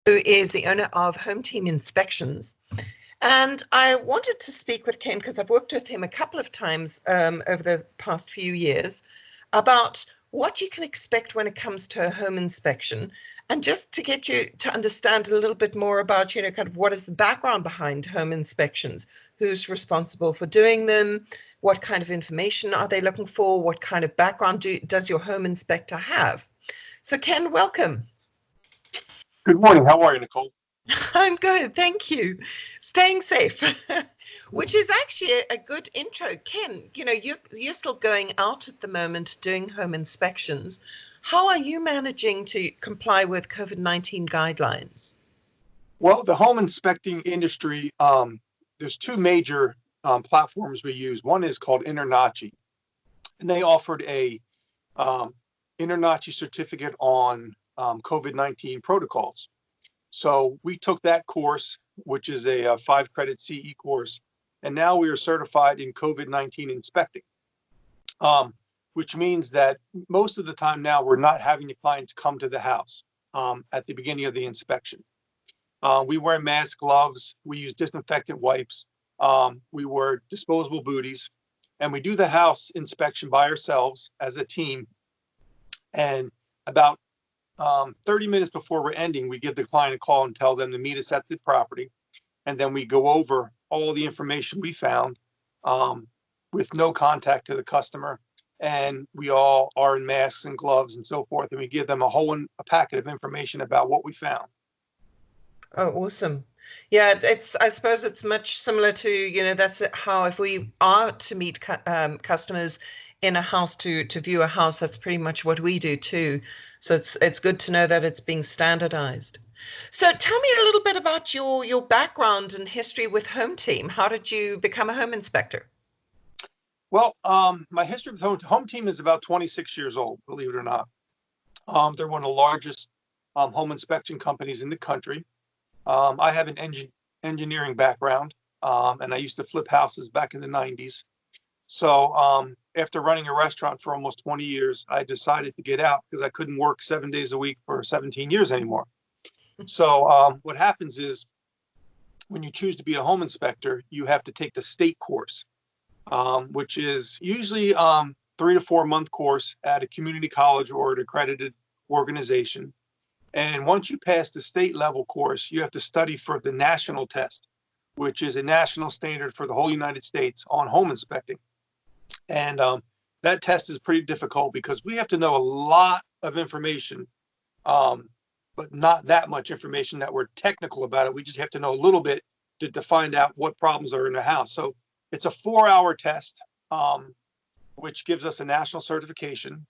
who is the owner of Home Team Inspections. And I wanted to speak with Ken because I've worked with him a couple of times over the past few years about what you can expect when it comes to a home inspection, and just to get you to understand a little bit more about, kind of what is the background behind home inspections, who's responsible for doing them, what kind of information are they looking for, what kind of background does your home inspector have. So Ken, welcome. Good morning. How are you, Nicole? I'm good, thank you. Staying safe, which is actually a good intro. Ken, you're still going out at the moment doing home inspections. How are you managing to comply with COVID-19 guidelines? Well, the home inspecting industry, there's two major platforms we use. One is called InterNACHI, and they offered a InterNACHI certificate on COVID-19 protocols. So we took that course, which is a 5-credit CE course, and now we are certified in COVID-19 inspecting, which means that most of the time now we're not having the clients come to the house at the beginning of the inspection. We wear masks, gloves, we use disinfectant wipes, we wear disposable booties, and we do the house inspection by ourselves as a team. And about 30 minutes before we're ending, we give the client a call and tell them to meet us at the property. And then we go over all the information we found with no contact to the customer. And we all are in masks and gloves and so forth. And we give them a packet of information about what we found. Oh, awesome. Yeah, I suppose it's much similar to, that's how, if we are to meet customers in a house to view a house, that's pretty much what we do too. So it's good to know that it's being standardized. So tell me a little bit about your background and history with Home Team. How did you become a home inspector? Well, my history with Home Team is about 26 years old, believe it or not. They're one of the largest home inspection companies in the country. I have an engineering background, and I used to flip houses back in the 90s. So after running a restaurant for almost 20 years, I decided to get out because I couldn't work 7 days a week for 17 years anymore. So what happens is when you choose to be a home inspector, you have to take the state course, which is usually 3 to 4 month course at a community college or an accredited organization. And once you pass the state level course, you have to study for the national test, which is a national standard for the whole United States on home inspecting. And that test is pretty difficult because we have to know a lot of information, but not that much information that we're technical about it. We just have to know a little bit to find out what problems are in the house. So it's a 4-hour test, which gives us a national certification.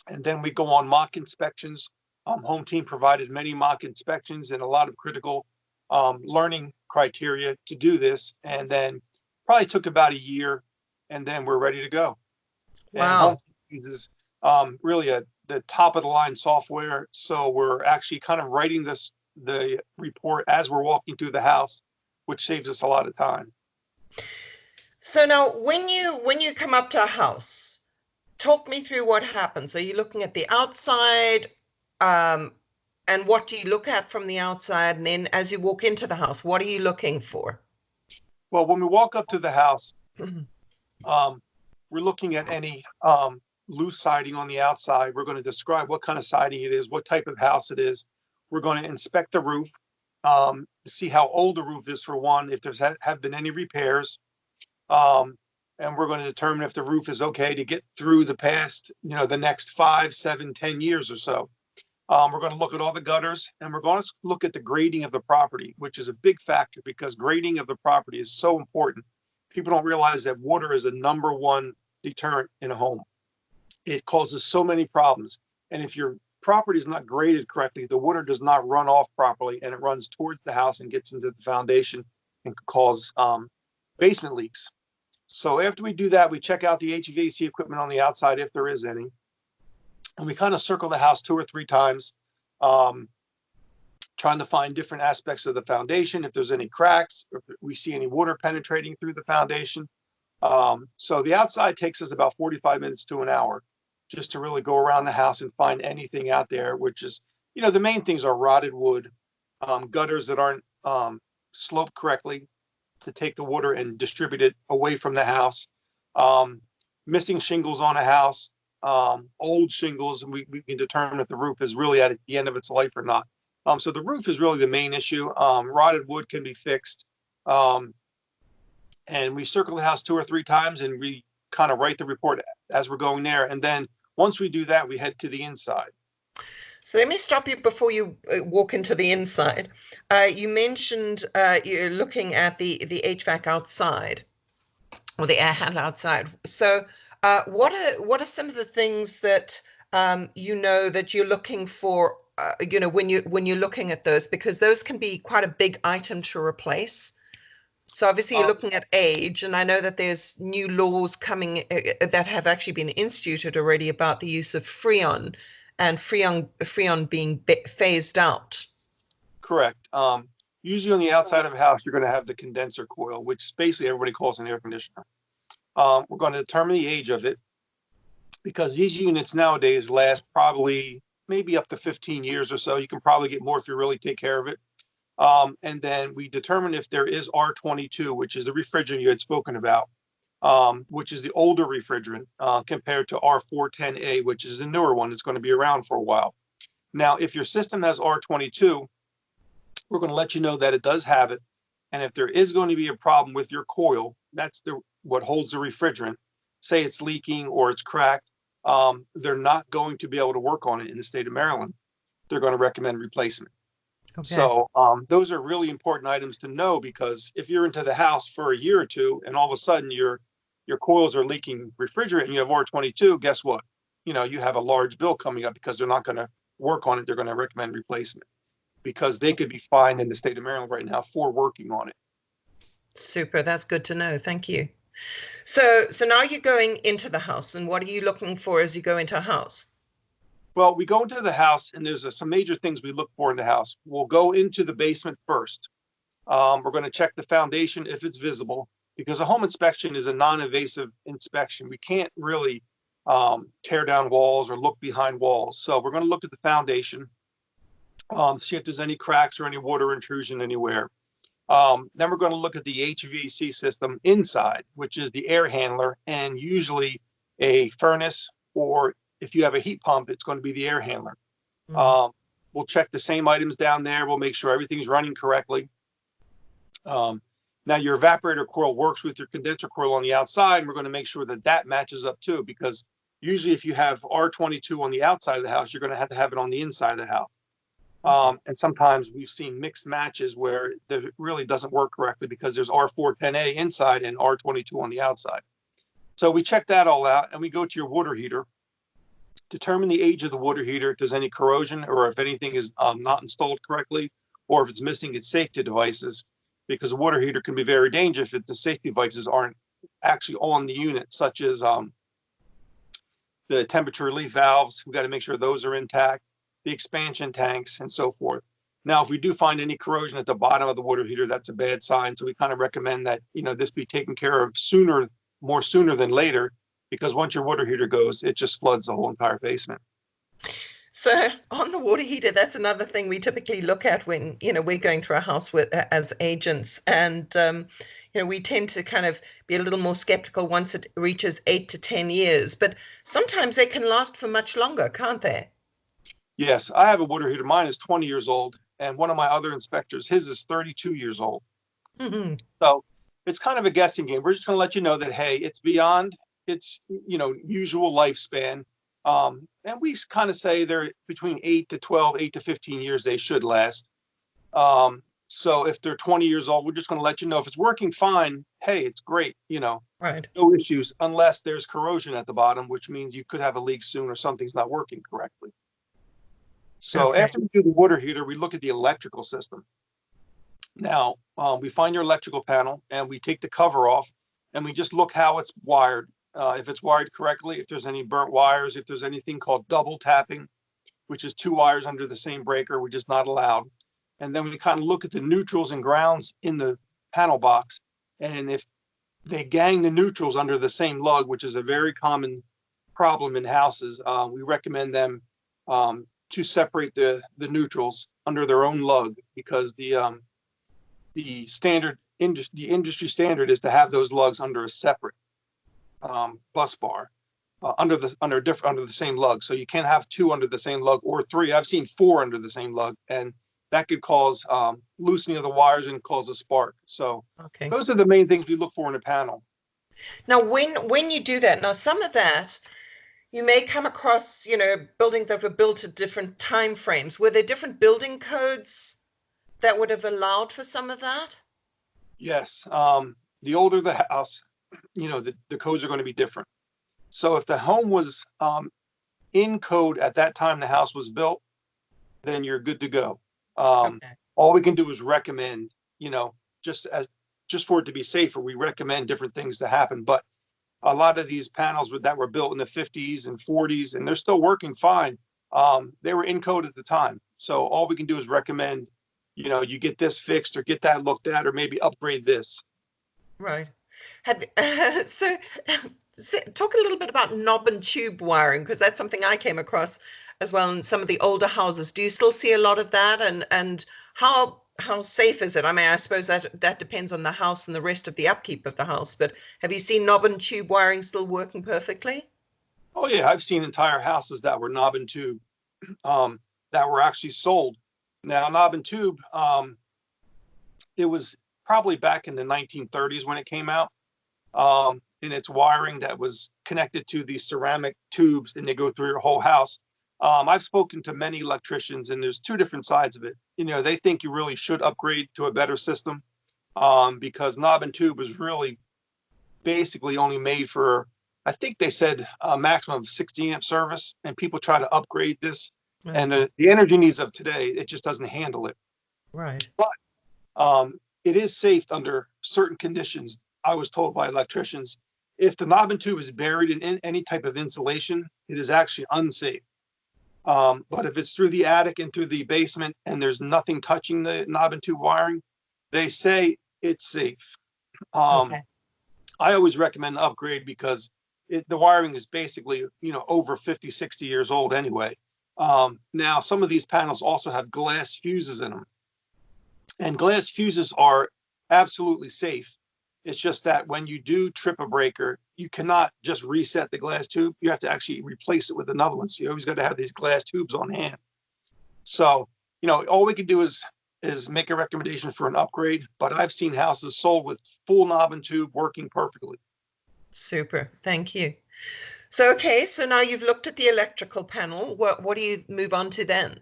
And then we go on mock inspections. Home Team provided many mock inspections and a lot of critical learning criteria to do this. And then probably took about a year, and then we're ready to go. Wow. And Home Team uses really the top of the line software. So we're actually kind of writing the report as we're walking through the house, which saves us a lot of time. So now when you come up to a house, talk me through what happens. Are you looking at the outside? And what do you look at from the outside? And then as you walk into the house, what are you looking for? Well, when we walk up to the house, we're looking at any loose siding on the outside. We're going to describe what kind of siding it is, what type of house it is. We're going to inspect the roof, to see how old the roof is, for one, if there's have been any repairs. And we're going to determine if the roof is okay to get through the past, the next 5, 7, 10 years or so. We're going to look at all the gutters, and we're going to look at the grading of the property, which is a big factor because grading of the property is so important. People don't realize that water is a #1 deterrent in a home. It causes so many problems. And if your property is not graded correctly, the water does not run off properly, and it runs towards the house and gets into the foundation and can cause basement leaks. So after we do that, we check out the HVAC equipment on the outside if there is any. And we kind of circle the house 2 or 3 times, trying to find different aspects of the foundation, if there's any cracks, if we see any water penetrating through the foundation. So the outside takes us about 45 minutes to an hour just to really go around the house and find anything out there, which is, the main things are rotted wood, gutters that aren't sloped correctly to take the water and distribute it away from the house, um, missing shingles on a house, old shingles, and we can determine if the roof is really at the end of its life or not. So the roof is really the main issue. Rotted wood can be fixed. Um, and we circle the house 2 or 3 times and we kind of write the report as we're going there. And then once we do that, we head to the inside. So let me stop you before you walk into the inside. You mentioned you're looking at the HVAC outside or the air handler outside. So what are some of the things that you know that you're looking for? When you're looking at those, because those can be quite a big item to replace. So obviously you're looking at age, and I know that there's new laws coming that have actually been instituted already about the use of Freon, and Freon being phased out. Correct. Usually on the outside of a house, you're going to have the condenser coil, which basically everybody calls an air conditioner. We're going to determine the age of it because these units nowadays last probably maybe up to 15 years or so. You can probably get more if you really take care of it. And then we determine if there is R22, which is the refrigerant you had spoken about, which is the older refrigerant compared to R410A, which is the newer one that's going to be around for a while. Now, if your system has R22, we're going to let you know that it does have it. And if there is going to be a problem with your coil, that's what holds the refrigerant, say it's leaking or it's cracked, they're not going to be able to work on it in the state of Maryland. They're going to recommend replacement. Okay. So those are really important items to know, because if you're into the house for a year or two and all of a sudden your coils are leaking refrigerant and you have R22, guess what? You have a large bill coming up because they're not going to work on it. They're going to recommend replacement because they could be fined in the state of Maryland right now for working on it. Super. That's good to know. Thank you. So now you're going into the house, and what are you looking for as you go into a house? Well, we go into the house and there's some major things we look for in the house. We'll go into the basement first. We're going to check the foundation if it's visible, because a home inspection is a non-invasive inspection. We can't really tear down walls or look behind walls. So we're going to look at the foundation, see if there's any cracks or any water intrusion anywhere. Then we're going to look at the HVAC system inside, which is the air handler, and usually a furnace, or if you have a heat pump, it's going to be the air handler. Mm-hmm. We'll check the same items down there. We'll make sure everything's running correctly. Now your evaporator coil works with your condenser coil on the outside, and we're going to make sure that that matches up too, because usually if you have R22 on the outside of the house, you're going to have it on the inside of the house. And sometimes we've seen mixed matches where it really doesn't work correctly because there's R410A inside and R22 on the outside. So we check that all out, and we go to your water heater, determine the age of the water heater, if there's any corrosion or if anything is not installed correctly, or if it's missing its safety devices, because a water heater can be very dangerous if the safety devices aren't actually on the unit, such as the temperature relief valves. We've got to make sure those are intact, the expansion tanks, and so forth. Now, if we do find any corrosion at the bottom of the water heater, that's a bad sign. So we kind of recommend that this be taken care of more sooner than later, because once your water heater goes, it just floods the whole entire basement. So on the water heater, that's another thing we typically look at when, we're going through a house as agents. And, we tend to kind of be a little more skeptical once it reaches 8 to 10 years. But sometimes they can last for much longer, can't they? Yes, I have a water heater. Mine is 20 years old. And one of my other inspectors, his is 32 years old. Mm-hmm. So it's kind of a guessing game. We're just going to let you know that, hey, it's beyond its, usual lifespan. And we kind of say they're between 8 to 15 years they should last. So if they're 20 years old, we're just going to let you know if it's working fine. Hey, it's great. Right. No issues, unless there's corrosion at the bottom, which means you could have a leak soon or something's not working correctly. So okay. After we do the water heater, we look at the electrical system. Now, we find your electrical panel and we take the cover off and we just look how it's wired. If it's wired correctly, if there's any burnt wires, if there's anything called double tapping, which is 2 wires under the same breaker, which is not allowed. And then we kind of look at the neutrals and grounds in the panel box. And if they gang the neutrals under the same lug, which is a very common problem in houses, we recommend them to separate the neutrals under their own lug, because the industry standard is to have those lugs under a separate bus bar, under the same lug. So you can't have two under the same lug or three. I've seen four under the same lug, and that could cause loosening of the wires and cause a spark. So Okay. those are the main things we look for in a panel. Now, when you do that, now some of that you may come across, buildings that were built at different time frames. Were there different building codes that would have allowed for some of that? Yes. The older the house, the codes are going to be different. So if the home was in code at that time the house was built, then you're good to go. Okay. All we can do is recommend, just for it to be safer, we recommend different things to happen. But a lot of these panels that were built in the 50s and 40s, and they're still working fine. They were in code at the time. So all we can do is recommend, you get this fixed or get that looked at, or maybe upgrade this. Right. So talk a little bit about knob and tube wiring, because that's something I came across as well in some of the older houses. Do you still see a lot of that? And how safe is it? I mean, I suppose that depends on the house and the rest of the upkeep of the house, but have you seen knob and tube wiring still working perfectly? Oh yeah, I've seen entire houses that were knob and tube that were actually sold. Now, knob and tube, it was probably back in the 1930s when it came out. In its wiring that was connected to the ceramic tubes, and they go through your whole house. I've spoken to many electricians, and there's two different sides of it. They think you really should upgrade to a better system, because knob and tube was really basically only made for, I think they said a maximum of 60 amp service, and people try to upgrade this, and the energy needs of today, it just doesn't handle it. Right. But it is safe under certain conditions. I was told by electricians, if the knob and tube is buried in any type of insulation, it is actually unsafe. But if it's through the attic and through the basement and there's nothing touching the knob and tube wiring, they say it's safe. Okay. I always recommend an upgrade because the wiring is basically, over 50, 60 years old anyway. Now, some of these panels also have glass fuses in them. And glass fuses are absolutely safe. It's just that when you do trip a breaker, you cannot just reset the glass tube. You have to actually replace it with another one. So you always got to have these glass tubes on hand. So, all we can do is make a recommendation for an upgrade. But I've seen houses sold with full knob and tube working perfectly. Super. Thank you. So, okay. So now you've looked at the electrical panel. What do you move on to then?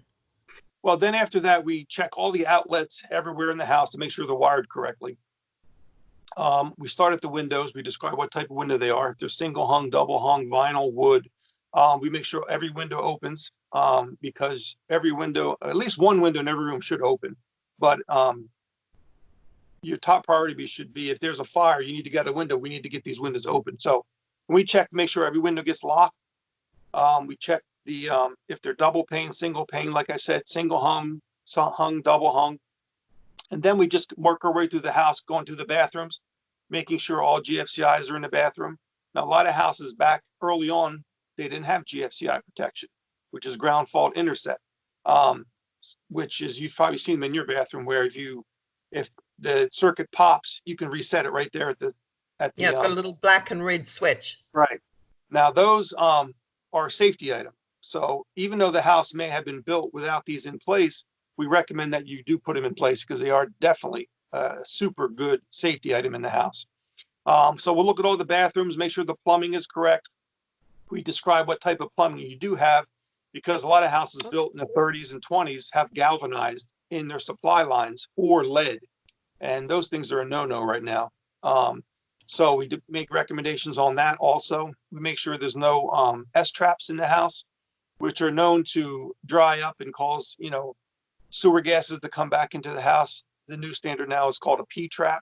Well, then after that, we check all the outlets everywhere in the house to make sure they're wired correctly. We start at the windows. We describe what type of window they are. If they're single hung, double hung, vinyl, wood. We make sure every window opens, because every window, at least one window in every room should open. But your top priority should be, if there's a fire, you need to get a window. We need to get these windows open. So we check, make sure every window gets locked. We check if they're double pane, single pane, like I said, single hung, double hung. And then we just work our way through the house, going through the bathrooms, making sure all GFCIs are in the bathroom. Now, a lot of houses back early on, they didn't have GFCI protection, which is ground fault intercept, which is, you've probably seen them in your bathroom, where if the circuit pops, you can reset it right there at the Yeah, it's got a little black and red switch. Right. Now, those are a safety item. So even though the house may have been built without these in place, we recommend that you do put them in place, because they are definitely a super good safety item in the house. So we'll look at all the bathrooms, make sure the plumbing is correct. We describe what type of plumbing you do have, because a lot of houses built in the 30s and 20s have galvanized in their supply lines or lead. And those things are a no-no right now. So we make recommendations on that also. We make sure there's no S-traps in the house, which are known to dry up and cause, sewer gases to come back into the house. The new standard now is called a P-trap.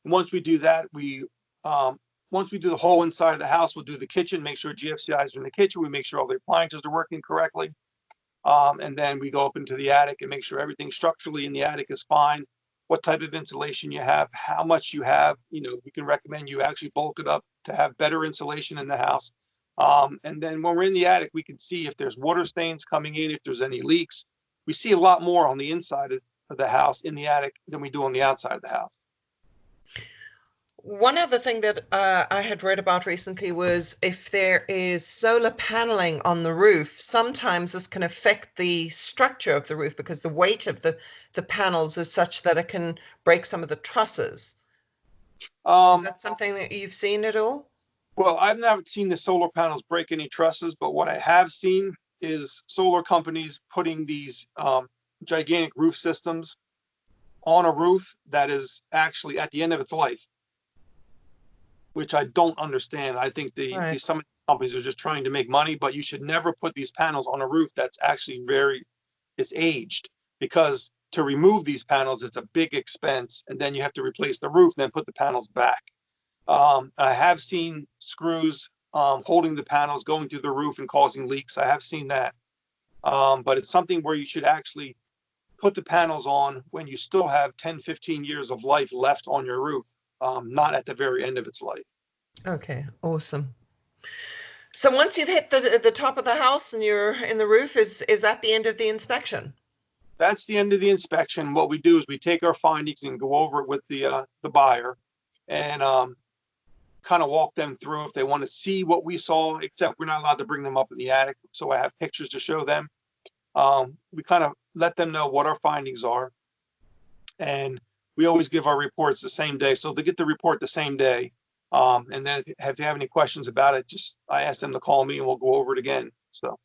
Once we do that, once we do the whole inside of the house, we'll do the kitchen, make sure GFCIs are in the kitchen. We make sure all the appliances are working correctly. And then we go up into the attic and make sure everything structurally in the attic is fine. What type of insulation you have, how much you have. We can recommend you actually bulk it up to have better insulation in the house. And then when we're in the attic, we can see if there's water stains coming in, if there's any leaks. we see a lot more on the inside of the house in the attic than we do on the outside of the house. One other thing that I had read about recently was if there is solar paneling on the roof, sometimes this can affect the structure of the roof because the weight of the panels is such that it can break some of the trusses. Is Um, that something that you've seen at all? well, I've never seen the solar panels break any trusses, but what I have seen is solar companies putting these gigantic roof systems on a roof that is actually at the end of its life, which I don't understand. I think Right. some of these companies are just trying to make money, but you should never put these panels on a roof that's actually it's aged, because to remove these panels, it's a big expense, and then you have to replace the roof, then put the panels back. I have seen screws holding the panels going through the roof and causing leaks. I have seen that. But it's something where you should actually put the panels on when you still have 10, 15 years of life left on your roof, not at the very end of its life. Okay, awesome. So once you've hit the top of the house and you're in the roof, is that the end of the inspection? That's the end of the inspection. What we do is we take our findings and go over it with the buyer, and kind of walk them through if they want to see what we saw, except we're not allowed to bring them up in the attic. So I have pictures to show them. We kind of let them know what our findings are. And we always give our reports the same day. So they get the report the same day. And then if they have any questions about it, I ask them to call me and we'll go over it again. So.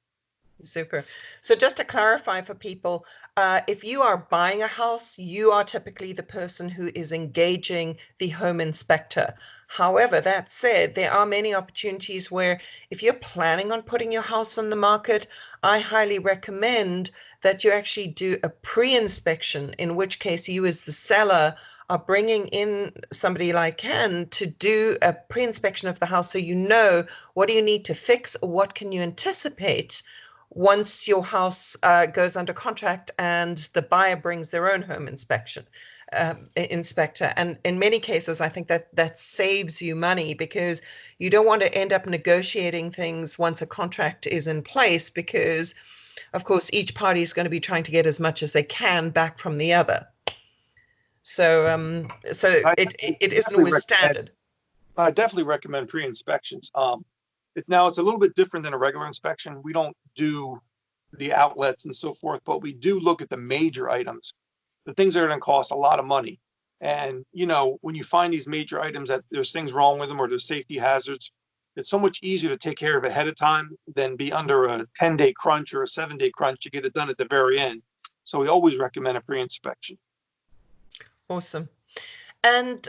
Super. So just to clarify for people, if you are buying a house, you are typically the person who is engaging the home inspector. However, that said, there are many opportunities where if you're planning on putting your house on the market, I highly recommend that you actually do a pre-inspection, in which case you as the seller are bringing in somebody like Ken to do a pre-inspection of the house so you know what do you need to fix or what can you anticipate once your house goes under contract and the buyer brings their own home inspector. And in many cases, I think that saves you money because you don't want to end up negotiating things once a contract is in place because, of course, each party is going to be trying to get as much as they can back from the other. So, it isn't always standard. I definitely recommend pre-inspections. It's a little bit different than a regular inspection. We don't do the outlets and so forth, but we do look at the major items, the things that are going to cost a lot of money. And, when you find these major items that there's things wrong with them or there's safety hazards, it's so much easier to take care of ahead of time than be under a 10-day crunch or a 7-day crunch to get it done at the very end. So we always recommend a pre-inspection. Awesome. And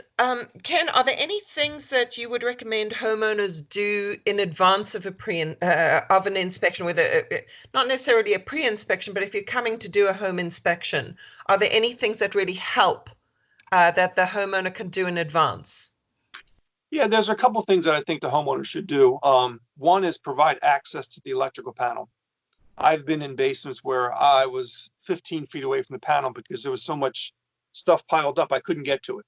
Ken, are there any things that you would recommend homeowners do in advance of of an inspection, whether not necessarily a pre-inspection, but if you're coming to do a home inspection, are there any things that really help that the homeowner can do in advance? Yeah, there's a couple of things that I think the homeowner should do. One is provide access to the electrical panel. I've been in basements where I was 15 feet away from the panel because there was so much stuff piled up I couldn't get to it.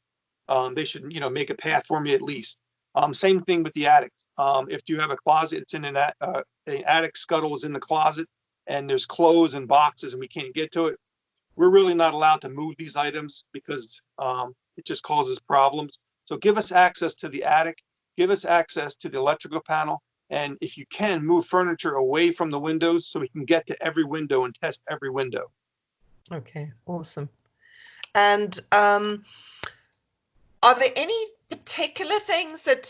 They should, make a path for me at least. Same thing with the attic. If you have a closet, it's in the attic scuttle is in the closet, and there's clothes and boxes, and we can't get to it. We're really not allowed to move these items because it just causes problems. So give us access to the attic, give us access to the electrical panel, and if you can, move furniture away from the windows so we can get to every window and test every window. Okay, awesome. And are there any particular things that,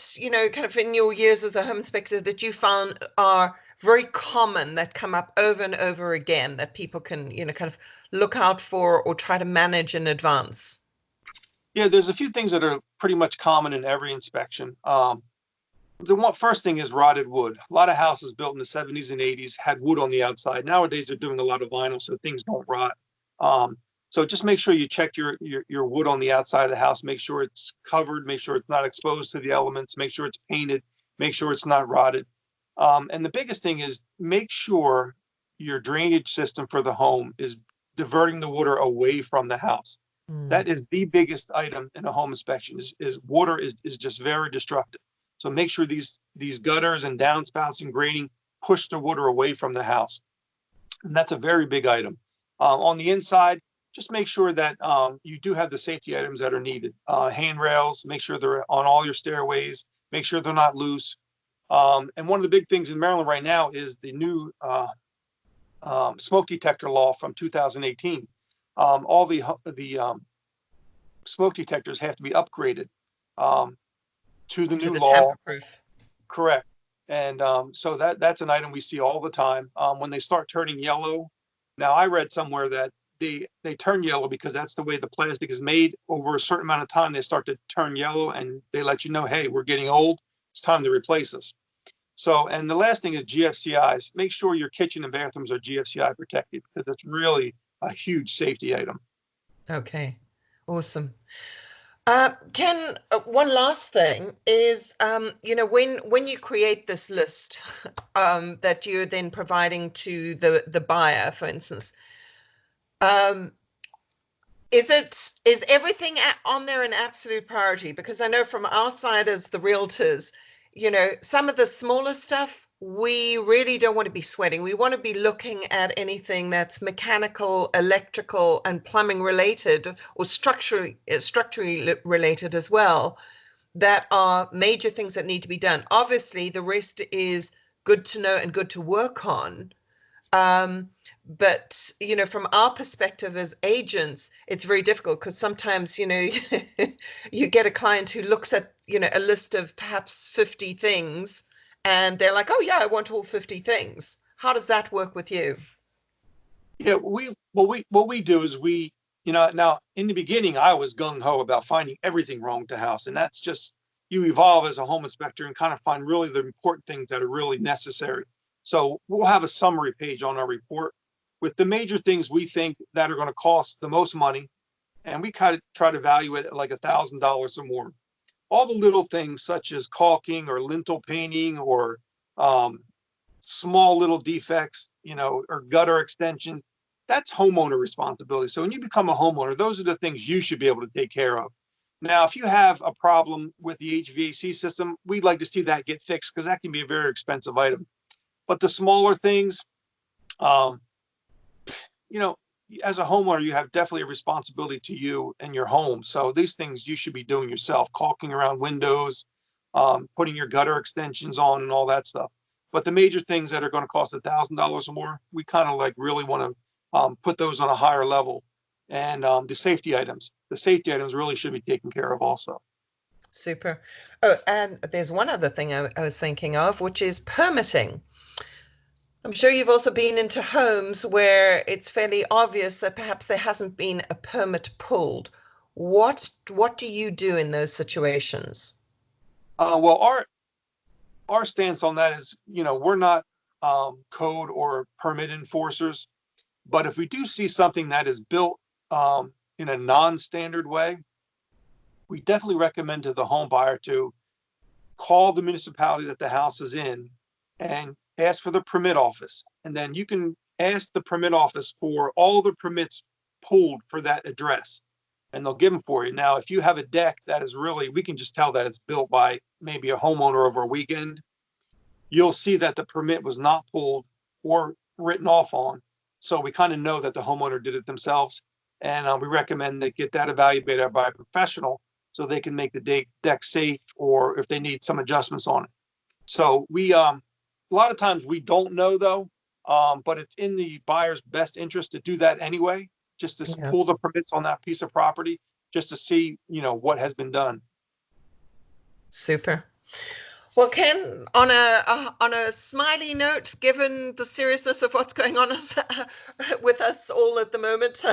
kind of in your years as a home inspector that you found are very common that come up over and over again that people can, kind of look out for or try to manage in advance? Yeah, there's a few things that are pretty much common in every inspection. The first thing is rotted wood. A lot of houses built in the 70s and 80s had wood on the outside. Nowadays, they're doing a lot of vinyl, so things don't rot. So just make sure you check your wood on the outside of the house. Make sure it's covered. Make sure it's not exposed to the elements. Make sure it's painted. Make sure it's not rotted. And the biggest thing is make sure your drainage system for the home is diverting the water away from the house. That is the biggest item in a home inspection is water is just very destructive. So make sure these gutters and downspouts and grading push the water away from the house. And that's a very big item. On the inside, just make sure that you do have the safety items that are needed. Handrails, make sure they're on all your stairways, make sure they're not loose. And one of the big things in Maryland right now is the new smoke detector law from 2018. All the smoke detectors have to be upgraded to the To new the law. tamper-proof. Correct. And so that's an item we see all the time. When they start turning yellow, now I read somewhere that they turn yellow because that's the way the plastic is made. Over a certain amount of time, they start to turn yellow, and they let you know, hey, we're getting old. It's time to replace this. So, and the last thing is GFCIs. Make sure your kitchen and bathrooms are GFCI protected because it's really a huge safety item. Okay, awesome. Ken, one last thing is, when you create this list that you're then providing to the buyer, for instance, um, is everything on there an absolute priority? Because I know from our side as the realtors, some of the smaller stuff we really don't want to be sweating. We want to be looking at anything that's mechanical, electrical, and plumbing related, or structurally related as well, that are major things that need to be done. Obviously, the rest is good to know and good to work on. Um, but from our perspective as agents, it's very difficult because sometimes, you get a client who looks at, a list of perhaps 50 things and they're like, oh yeah, I want all 50 things. How does that work with you? Yeah, what we do is now in the beginning I was gung ho about finding everything wrong with the house, and that's just you evolve as a home inspector and kind of find really the important things that are really necessary. So we'll have a summary page on our report with the major things we think that are going to cost the most money, and we kind of try to value it at like $1,000 or more. All the little things such as caulking or lintel painting or um, small little defects, or gutter extension, that's homeowner responsibility. So when you become a homeowner, those are the things you should be able to take care of. Now, if you have a problem with the HVAC system, we'd like to see that get fixed because that can be a very expensive item. But the smaller things, um, you know, as a homeowner, you have definitely a responsibility to you and your home. So these things you should be doing yourself, caulking around windows, putting your gutter extensions on and all that stuff. But the major things that are going to cost $1,000 or more, we kind of like really want to put those on a higher level. And the safety items really should be taken care of also. Super. Oh, and there's one other thing I was thinking of, which is permitting. I'm sure you've also been into homes where it's fairly obvious that perhaps there hasn't been a permit pulled. What do you do in those situations? Well, our stance on that is, we're not code or permit enforcers. But if we do see something that is built in a non-standard way, we definitely recommend to the home buyer to call the municipality that the house is in and ask for the permit office. And then you can ask the permit office for all the permits pulled for that address, and they'll give them for you. Now, if you have a deck that is really, we can just tell that it's built by maybe a homeowner over a weekend, you'll see that the permit was not pulled or written off on. So we kind of know that the homeowner did it themselves. And we recommend they get that evaluated by a professional so they can make the deck safe or if they need some adjustments on it. So a lot of times we don't know though, but it's in the buyer's best interest to do that anyway, just to Yeah. pull the permits on that piece of property, just to see, what has been done. Super. Well, Ken, on a smiley note, given the seriousness of what's going on with us all at the moment,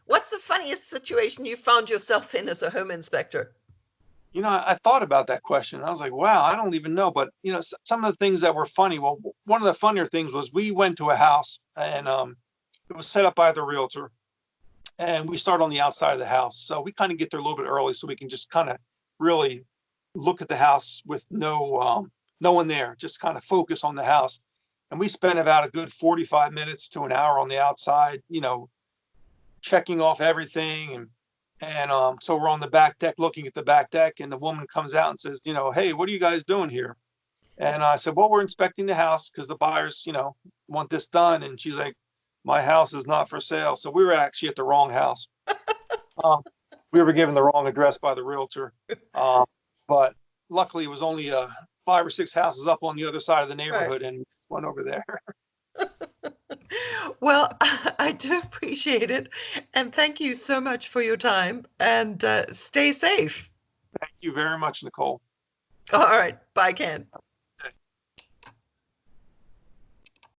what's the funniest situation you found yourself in as a home inspector? I thought about that question. I was like, wow, I don't even know. But, some of the things that were funny. Well, one of the funnier things was we went to a house and it was set up by the realtor and we start on the outside of the house. So we kind of get there a little bit early so we can just kind of really look at the house with no one there, just kind of focus on the house. And we spent about a good 45 minutes to an hour on the outside, checking off everything and so we're on the back deck looking at the back deck and the woman comes out and says, hey, what are you guys doing here? And I said, well, we're inspecting the house because the buyers, want this done. And she's like, my house is not for sale. So we were actually at the wrong house. Um, we were given the wrong address by the realtor. But luckily it was only 5 or 6 houses up on the other side of the Right. neighborhood and went over there. Well, I do appreciate it. And thank you so much for your time and stay safe. Thank you very much, Nicole. All right. Bye, Ken.